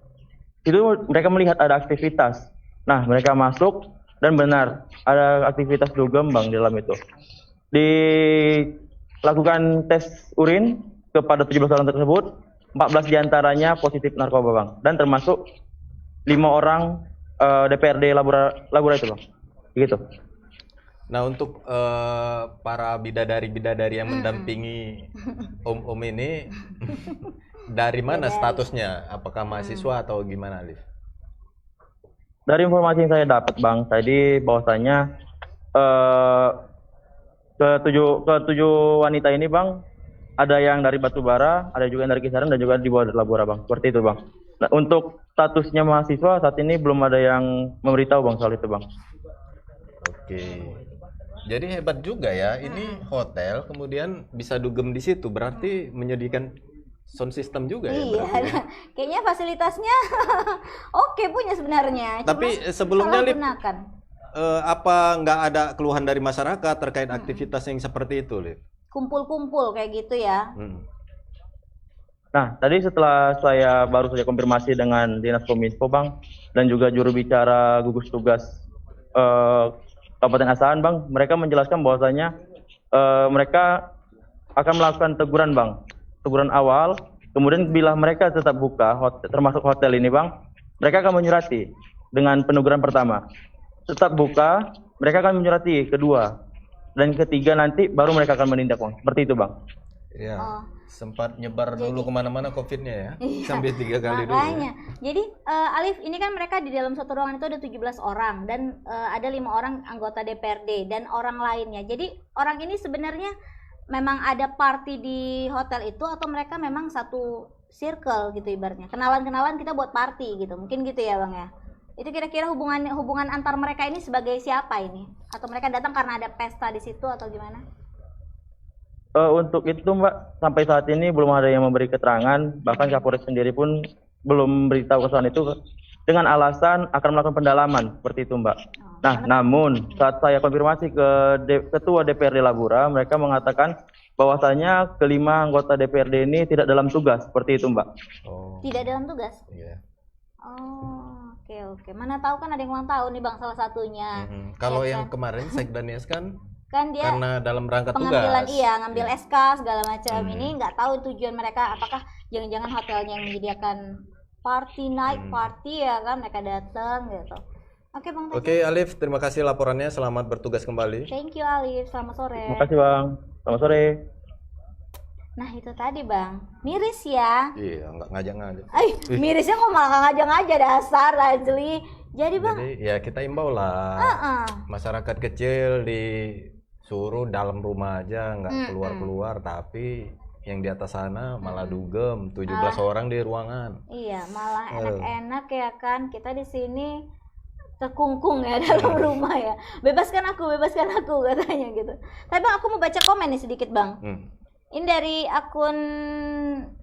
Speaker 9: itu mereka melihat ada aktivitas. Nah, mereka masuk dan benar ada aktivitas dugem Bang di dalam itu. Dilakukan tes urin kepada 17 orang tersebut, 14 diantaranya positif narkoba Bang, dan termasuk 5 orang DPRD Labura itu Bang, gitu.
Speaker 1: Nah, untuk para bidadari-bidadari yang mendampingi om-om ini dari mana statusnya? Apakah mahasiswa atau gimana, Liv?
Speaker 9: Dari informasi yang saya dapat Bang, tadi bahwasanya ketujuh wanita ini Bang, ada yang dari Batubara, ada juga yang dari Kisaran dan juga di bawah Labura Bang. Seperti itu Bang. Nah, untuk statusnya mahasiswa saat ini belum ada yang memberitahu Bang soal itu Bang.
Speaker 1: Oke. Jadi hebat juga ya, ini hotel kemudian bisa dugem di situ, berarti menyediakan sound system juga ya.
Speaker 2: Iya, kayaknya fasilitasnya oke punya sebenarnya.
Speaker 1: Tapi sebelumnya Liv,
Speaker 2: gunakan.
Speaker 1: apa nggak ada keluhan dari masyarakat terkait aktivitas yang seperti itu, Liv?
Speaker 2: Kumpul-kumpul kayak gitu ya.
Speaker 9: Nah, tadi setelah saya baru saja konfirmasi dengan Dinas Kominfo Bang dan juga juru bicara gugus tugas Kabupaten Asahan Bang, mereka menjelaskan bahwasanya mereka akan melakukan teguran Bang, teguran awal, kemudian bila mereka tetap buka, termasuk hotel ini Bang, mereka akan menyurati dengan peneguran pertama. Tetap buka, mereka akan menyurati kedua, dan ketiga nanti baru mereka akan menindak Bang, seperti itu Bang.
Speaker 1: Ya, sempat nyebar dulu kemana-mana COVID-nya ya, sampai 3 kali dulu.
Speaker 2: Makanya, jadi Alif ini kan mereka di dalam satu ruangan itu ada 17 orang dan ada 5 orang anggota DPRD dan orang lainnya. Jadi orang ini sebenarnya memang ada party di hotel itu atau mereka memang satu circle gitu ibaratnya. Kenalan-kenalan kita buat party gitu, mungkin gitu ya Bang ya. Itu kira-kira hubungan antar mereka ini sebagai siapa ini? Atau mereka datang karena ada pesta di situ atau gimana?
Speaker 9: Untuk itu Mbak, sampai saat ini belum ada yang memberi keterangan, bahkan Kapolres sendiri pun belum beritahu kesan itu dengan alasan akan melakukan pendalaman, seperti itu Mbak. Nah, namun saat saya konfirmasi ke Ketua DPRD Labura, mereka mengatakan bahwasanya kelima anggota DPRD ini tidak dalam tugas, seperti itu Mbak.
Speaker 1: Oh.
Speaker 2: Tidak dalam tugas?
Speaker 1: Iya.
Speaker 2: Oh, oke. Mana tahu kan ada yang ulang tahun nih Bang salah satunya.
Speaker 1: Kalau
Speaker 2: Ya
Speaker 1: yang
Speaker 2: kan?
Speaker 1: kemarin Sekdanias kan
Speaker 2: Kan dia
Speaker 1: karena dalam rangka
Speaker 2: pengambilan
Speaker 1: tugas.
Speaker 2: ngambil SK segala macam. Ini nggak tahu tujuan mereka, apakah jangan-jangan hotelnya yang menyediakan party night party ya kan, mereka datang gitu. Oke Bang Tajli.
Speaker 1: Oke Alif, terima kasih laporannya, selamat bertugas kembali.
Speaker 2: Thank you Alif, selamat sore.
Speaker 9: Terima kasih Bang. Selamat sore.
Speaker 2: Nah itu tadi Bang, miris ya.
Speaker 1: Iya, nggak ngajak-ngajak.
Speaker 2: Mirisnya kok malah nggak ngajak-ngajak dasar Tajli. Jadi Bang,
Speaker 1: Jadi ya kita imbau lah, masyarakat kecil disuruh dalam rumah aja, nggak keluar-keluar, tapi yang di atas sana malah dugem, 17 orang di ruangan.
Speaker 2: iya malah enak-enak ya kan, kita di sini terkungkung ya dalam rumah ya. Bebaskan aku katanya gitu. Tapi Bang, aku mau baca komen nih sedikit Bang. Ini dari akun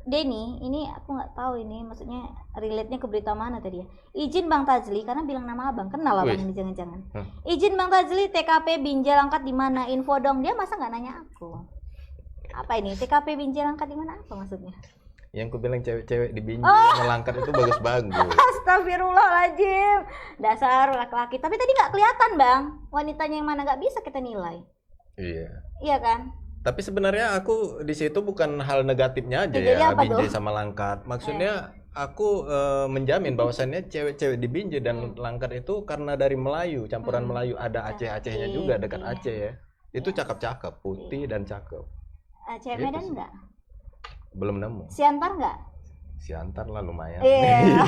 Speaker 2: Denny, ini aku nggak tahu ini maksudnya relate-nya ke berita mana tadi ya. Izin Bang Tajli, karena bilang nama abang, kenal abang ini jangan-jangan. Izin Bang Tajli, TKP Binjai Langkat di mana? Info dong. Dia masa nggak nanya aku? Apa ini? TKP Binjai Langkat di mana? Apa maksudnya?
Speaker 1: Yang ku bilang cewek-cewek di Binjai melangkat itu bagus-bagus.
Speaker 2: Astagfirullahaladzim, dasar laki-laki. Tapi tadi nggak kelihatan Bang, wanitanya yang mana, nggak bisa kita nilai. Iya kan?
Speaker 1: Tapi sebenarnya aku di situ bukan hal negatifnya aja
Speaker 2: Jadi
Speaker 1: ya,
Speaker 2: apa
Speaker 1: Binjai
Speaker 2: tuh?
Speaker 1: sama Langkat. Maksudnya aku menjamin bahwasannya cewek-cewek di Binjai dan Langkat itu karena dari Melayu, campuran Melayu, ada Aceh-Acehnya juga dekat Aceh ya. Itu cakep-cakep, putih dan cakep.
Speaker 2: Cewek
Speaker 1: Gitu
Speaker 2: Medan
Speaker 1: sih.
Speaker 2: nggak?
Speaker 1: Belum nemu.
Speaker 2: Siantar nggak?
Speaker 1: Siantar lah lumayan.
Speaker 2: Iya.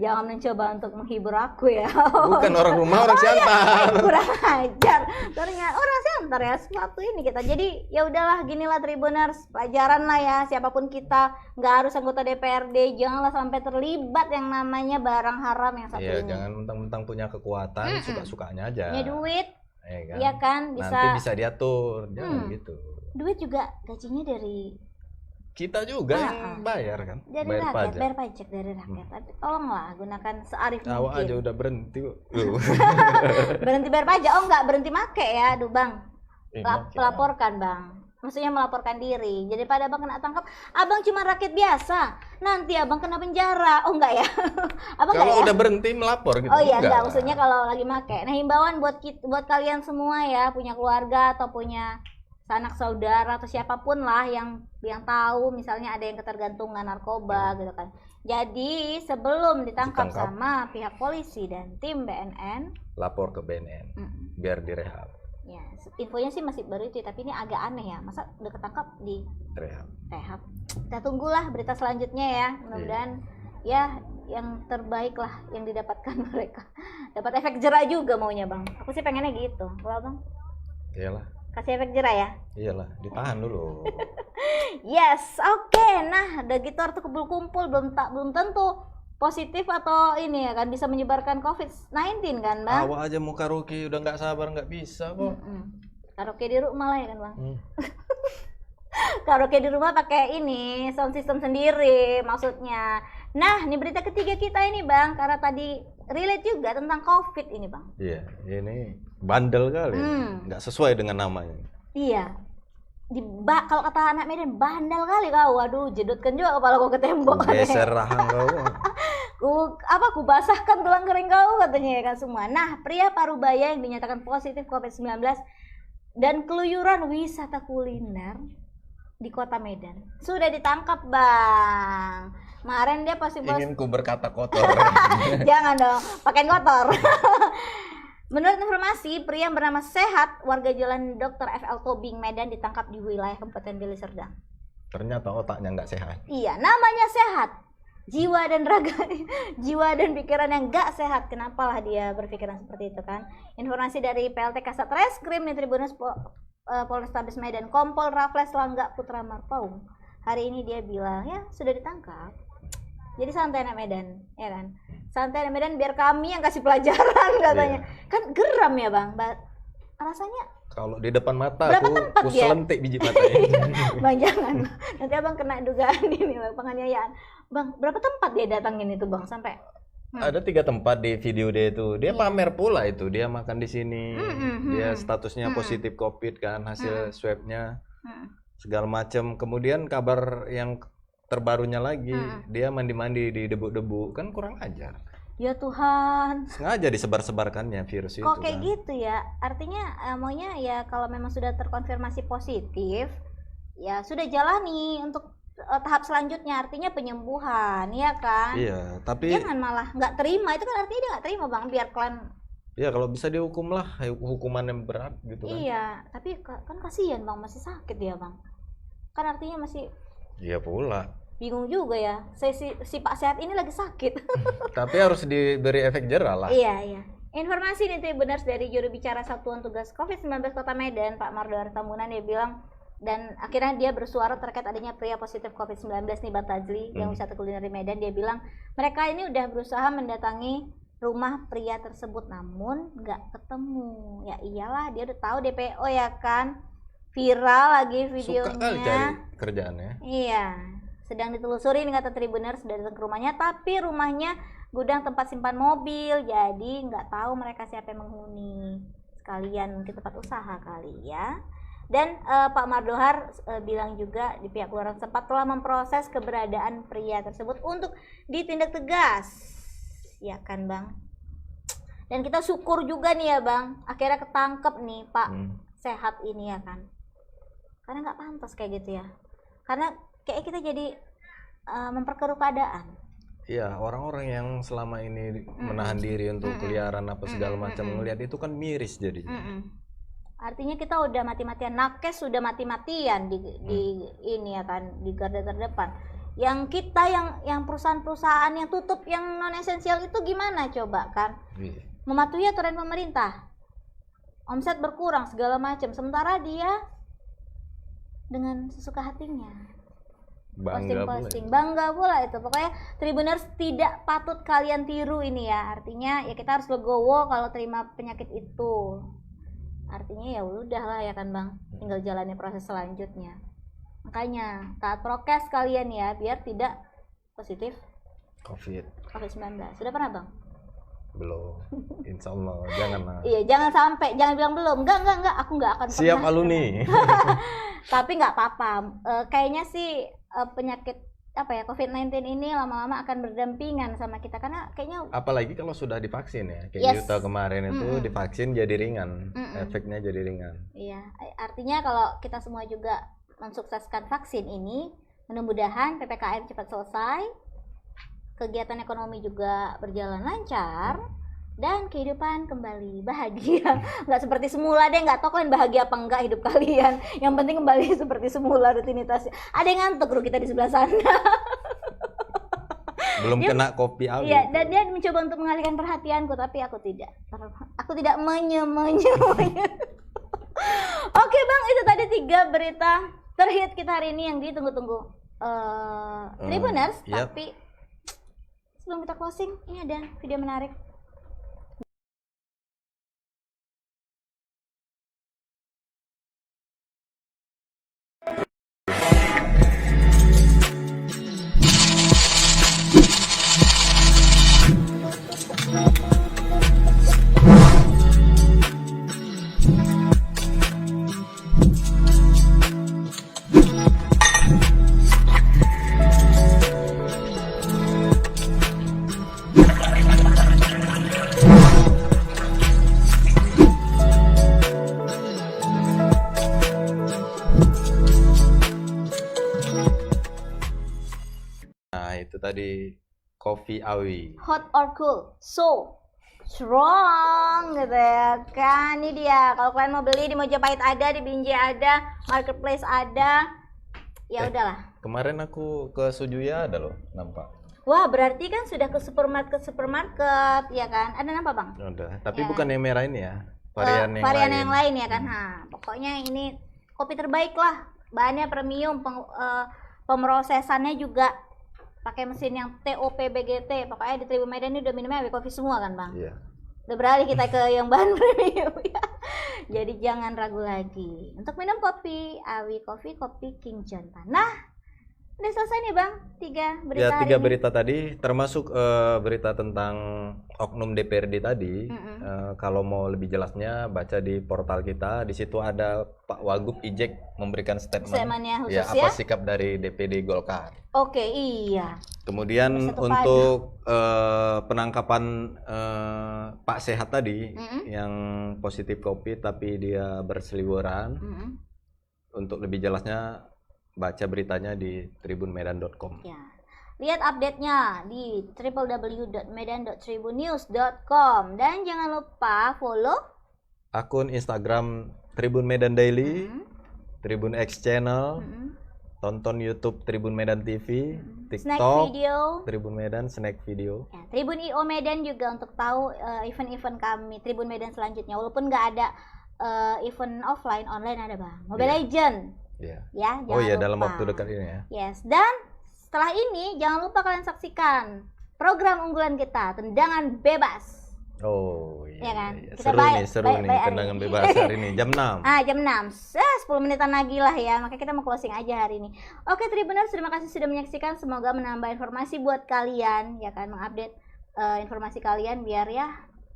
Speaker 2: Jangan mencoba untuk menghibur aku ya.
Speaker 1: Bukan orang rumah, orang Siantar.
Speaker 2: Kurang ajar. Ternyata orang Siantar ya sepatu ini kita. Jadi ya udahlah, ginilah Tribuners, pelajaran lah ya, siapapun kita, nggak harus anggota DPRD, janganlah sampai terlibat yang namanya barang haram yang satu
Speaker 1: Iya,
Speaker 2: ini.
Speaker 1: jangan mentang-mentang punya kekuatan, suka-sukanya aja.
Speaker 2: Punya duit,
Speaker 1: kan?
Speaker 2: iya kan,
Speaker 1: Nanti bisa diatur, jangan gitu.
Speaker 2: duit juga gajinya dari
Speaker 1: Kita juga yang bayar kan,
Speaker 2: dari
Speaker 1: bayar
Speaker 2: rakyat,
Speaker 1: pajak.
Speaker 2: bayar pajak dari rakyat. Tapi tolonglah gunakan searif
Speaker 1: Awak
Speaker 2: mungkin.
Speaker 1: aja udah berhenti kok.
Speaker 2: Berhenti bayar pajak, oh nggak berhenti make ya, aduh Bang.
Speaker 1: Make.
Speaker 2: Laporkan Bang. Maksudnya melaporkan diri. Jadi pada Abang kena tangkap, Abang cuma rakyat biasa. Nanti Abang kena penjara. Oh enggak ya? Abang
Speaker 1: Kalau
Speaker 2: enggak ya?
Speaker 1: udah berhenti melapor gitu.
Speaker 2: Oh iya enggak, maksudnya kalau lagi make. Nah, himbauan buat kalian semua ya, punya keluarga atau punya sanak saudara atau siapapun lah yang tahu misalnya ada yang ketergantungan narkoba gitu kan. Jadi sebelum ditangkap sama pihak polisi dan tim BNN,
Speaker 1: lapor ke BNN biar direhab.
Speaker 2: ya, infonya sih masih baru itu, tapi ini agak aneh ya. Masa udah ketangkap di rehab. Kita tunggulah berita selanjutnya ya. Mudah-mudahan ya yang terbaik lah yang didapatkan mereka. Dapat efek jerah juga maunya Bang. Aku sih pengennya gitu. Kalau Bang?
Speaker 1: Iyalah.
Speaker 2: Kasih efek jerah ya?
Speaker 1: Iyalah, ditahan dulu.
Speaker 2: Yes, oke. Nah, udah gitu harus kumpul-kumpul belum tentu positif atau ini ya kan bisa menyebarkan COVID-19 kan Bang?
Speaker 1: Awak aja mau karaoke udah nggak sabar, nggak bisa kok.
Speaker 2: Karaoke di rumah lah ya kan Bang? Karaoke di rumah pakai ini sound system sendiri maksudnya. Nah, ini berita ketiga kita ini Bang, karena tadi relate juga tentang COVID ini Bang.
Speaker 1: Iya, ini bandel kali, nggak sesuai dengan namanya.
Speaker 2: Iya. Kalau kata anak Medan, bandel kali kau. Waduh, jedotkan juga kepala kau ke tembok.
Speaker 1: Geser rahang kau.
Speaker 2: Ku basahkan tulang kering kau katanya ya kan semua. Nah, pria Parubaya yang dinyatakan positif COVID-19 dan keluyuran wisata kuliner di kota Medan sudah ditangkap Bang. Kemarin dia positif.
Speaker 1: Ingin ku berkata kotor.
Speaker 2: Jangan dong, pakaian kotor. Menurut informasi, pria yang bernama Sehat, warga Jalan Dr. F.L. Tobing, Medan ditangkap di wilayah Kabupaten Deli Serdang.
Speaker 1: Ternyata otaknya nggak sehat.
Speaker 2: Iya, namanya sehat. Jiwa dan raga, jiwa dan pikiran yang nggak sehat. Kenapalah dia berpikiran seperti itu kan? Informasi dari PLT Kasat Reskrim di Tribunus Polrestabes Medan, Kompol Raffles Langga Putra Marpaung. Hari ini dia bilang, ya sudah ditangkap. Jadi santai anak Medan, ya kan? Santai anak Medan biar kami yang kasih pelajaran katanya. Kan geram ya Bang, rasanya.
Speaker 1: Kalau di depan mata aku selentik biji mata
Speaker 2: Bang jangan, nanti Abang kena dugaan ini Bang, penganiayaan. Bang, berapa tempat dia datangin itu Bang sampai?
Speaker 1: Ada 3 tempat di video dia itu. Dia pamer pula itu, dia makan di sini. Dia statusnya positif COVID kan, hasil swabnya segala macam. Kemudian kabar yang terbarunya lagi, dia mandi-mandi di debu-debu, kan kurang ajar.
Speaker 2: Ya Tuhan.
Speaker 1: Sengaja disebar-sebarkannya virus itu.
Speaker 2: Kok kayak
Speaker 1: kan.
Speaker 2: gitu ya? Artinya maunya ya kalau memang sudah terkonfirmasi positif, ya sudah jalani untuk tahap selanjutnya, artinya penyembuhan, ya kan?
Speaker 1: Iya, tapi
Speaker 2: Jangan malah nggak terima, itu kan artinya dia nggak terima bang, biar kalian.
Speaker 1: ya kalau bisa dihukum lah, hukuman yang berat gitu kan.
Speaker 2: Iya, tapi kan kasihan bang, masih sakit dia bang. Kan artinya masih
Speaker 1: Iya pula.
Speaker 2: bingung juga ya, si Pak Sehat ini lagi sakit.
Speaker 1: Tapi harus diberi efek jerah lah.
Speaker 2: Iya. Informasi nih benar dari juru bicara Satuan Tugas COVID-19 Kota Medan, Pak Mardohar Tambunan, dia bilang, dan akhirnya dia bersuara terkait adanya pria positif COVID-19 nih Bang Tazli yang wisata kuliner di Medan. Dia bilang mereka ini udah berusaha mendatangi rumah pria tersebut namun nggak ketemu. Ya iyalah, dia udah tahu DPO ya kan, viral lagi videonya.
Speaker 1: Suka kali cari kerjaannya.
Speaker 2: Iya, sedang ditelusuri nih kata Tribuners, sudah datang ke rumahnya, tapi rumahnya gudang tempat simpan mobil, jadi nggak tahu mereka siapa yang menghuni. Sekalian mungkin tempat usaha kali ya. Dan Pak Mardohar bilang juga di pihak keluarga sempat telah memproses keberadaan pria tersebut untuk ditindak tegas, ya kan Bang. Dan kita syukur juga nih ya Bang, akhirnya ketangkep nih Pak Sehat ini ya kan. Karena nggak pantas kayak gitu ya. Karena kayak kita jadi memperkeruh keadaan.
Speaker 1: Iya, orang-orang yang selama ini menahan diri untuk keliaran apa segala macam ngelihat itu kan miris jadi.
Speaker 2: Artinya kita udah mati-matian, nakes sudah mati-matian di ini ya kan, di garda terdepan. Yang kita yang perusahaan-perusahaan yang tutup yang non esensial itu gimana coba kan? Mematuhi aturan pemerintah. Omset berkurang segala macam, sementara dia dengan sesuka hatinya bangga pula itu. Pokoknya Tribuners tidak patut kalian tiru ini ya. Artinya ya kita harus legowo kalau terima penyakit itu. Artinya ya udahlah ya kan Bang, tinggal jalani proses selanjutnya. Makanya taat prokes kalian ya biar tidak positif COVID-19. Sudah pernah Bang?
Speaker 1: Belum. Insya Allah jangan lah.
Speaker 2: Iya, jangan bilang belum. Enggak, aku enggak akan
Speaker 1: siap
Speaker 2: pernah.
Speaker 1: alumni.
Speaker 2: Tapi nggak apa-apa. Kayaknya sih penyakit COVID-19 ini lama-lama akan berdampingan sama kita karena kayaknya
Speaker 1: apalagi kalau sudah divaksin ya. Kayak Yuta kemarin itu divaksin jadi ringan. Efeknya jadi ringan.
Speaker 2: Iya, artinya kalau kita semua juga mensukseskan vaksin ini, mudah-mudahan PPKM cepat selesai, kegiatan ekonomi juga berjalan lancar, dan kehidupan kembali bahagia. Nggak seperti semula deh, nggak tahu kalian bahagia apa enggak hidup kalian. Yang penting kembali seperti semula rutinitasnya. Ada yang ngantuk loh kita di sebelah sana.
Speaker 1: Belum kena kopi awi.
Speaker 2: Iya, dan dia mencoba untuk mengalihkan perhatianku, tapi aku tidak. Aku tidak menye. Oke Bang, itu tadi 3 berita terhit kita hari ini yang ditunggu-tunggu Tribuners. Tapi sebelum kita closing, ini ada video menarik.
Speaker 1: Itu tadi kopi awi.
Speaker 2: Hot or cool, so strong gitu ya kan. Ini dia, kalau kalian mau beli di Mojopahit ada, di Binjai ada, Marketplace ada, ya udahlah.
Speaker 1: Kemarin aku ke Sujuya ada loh, nampak.
Speaker 2: Wah, berarti kan sudah ke supermarket ya kan. Ada apa Bang?
Speaker 1: Udah, tapi
Speaker 2: ya,
Speaker 1: bukan yang merah ini ya,
Speaker 2: varian yang lain ya kan. Pokoknya ini kopi terbaik lah, bahannya premium, pemrosesannya juga pakai mesin yang TOP BGT. Pokoknya di Tribun Medan ini udah minumnya Awi Coffee semua kan Bang?
Speaker 1: Iya.
Speaker 2: Udah beralih kita ke yang bahan premium ya. Jadi jangan ragu lagi untuk minum kopi Awi Coffee, kopi King John. Nah, Udah selesai nih Bang, 3 berita
Speaker 1: Ya,
Speaker 2: hari
Speaker 1: 3
Speaker 2: ini.
Speaker 1: berita tadi, termasuk berita tentang oknum DPRD tadi. Kalau mau lebih jelasnya, baca di portal kita. Di situ ada Pak Wagub Ijek memberikan statement.
Speaker 2: Statementnya khusus
Speaker 1: Ya, apa
Speaker 2: ya?
Speaker 1: sikap dari DPD Golkar.
Speaker 2: Oke, iya.
Speaker 1: Kemudian
Speaker 2: Bersatu
Speaker 1: untuk penangkapan Pak Sehat tadi yang positif COVID tapi dia berseliweran. Untuk lebih jelasnya baca beritanya di tribunmedan.com.
Speaker 2: Ya. Lihat update-nya di www.medan.tribunnews.com dan jangan lupa follow
Speaker 1: Akun Instagram Tribun Medan Daily, Tribun X Channel, tonton YouTube Tribun Medan TV,
Speaker 2: Snack
Speaker 1: TikTok
Speaker 2: Video,
Speaker 1: Tribun Medan Snack Video.
Speaker 2: ya, Tribun IO Medan juga untuk tahu event-event kami Tribun Medan selanjutnya. Walaupun nggak ada event offline, online ada Bang. Mobile Legend.
Speaker 1: Iya.
Speaker 2: Ya,
Speaker 1: Oh iya,
Speaker 2: jangan
Speaker 1: dalam
Speaker 2: lupa.
Speaker 1: waktu dekat ini ya.
Speaker 2: Yes, dan setelah ini jangan lupa kalian saksikan program unggulan kita, Tendangan Bebas.
Speaker 1: Oh iya.
Speaker 2: Ya kan?
Speaker 1: Iya.
Speaker 2: Kita
Speaker 1: Seru
Speaker 2: baik-
Speaker 1: nih, seru
Speaker 2: baik-
Speaker 1: nih
Speaker 2: baik hari
Speaker 1: tendangan
Speaker 2: ini.
Speaker 1: bebas hari ini jam 6.
Speaker 2: Jam 6. 10 menitan lagi lah ya. Makanya kita mau closing aja hari ini. Oke, Tribuners, terima kasih sudah menyaksikan. Semoga menambah informasi buat kalian, ya kan, mengupdate informasi kalian biar ya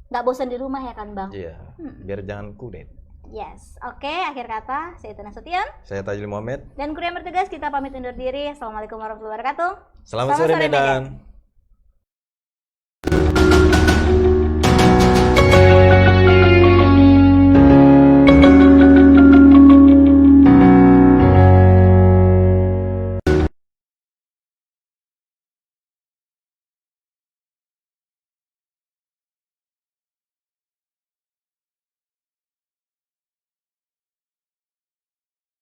Speaker 2: nggak bosan di rumah ya kan, Bang.
Speaker 1: Iya. Biar jangan kudet.
Speaker 2: Yes. Oke, akhir kata saya Tuna Nasution
Speaker 1: Saya Tajil Muhammad.
Speaker 2: dan kru yang bertugas kita pamit undur diri. Assalamualaikum warahmatullahi wabarakatuh.
Speaker 1: Selamat sore Medan.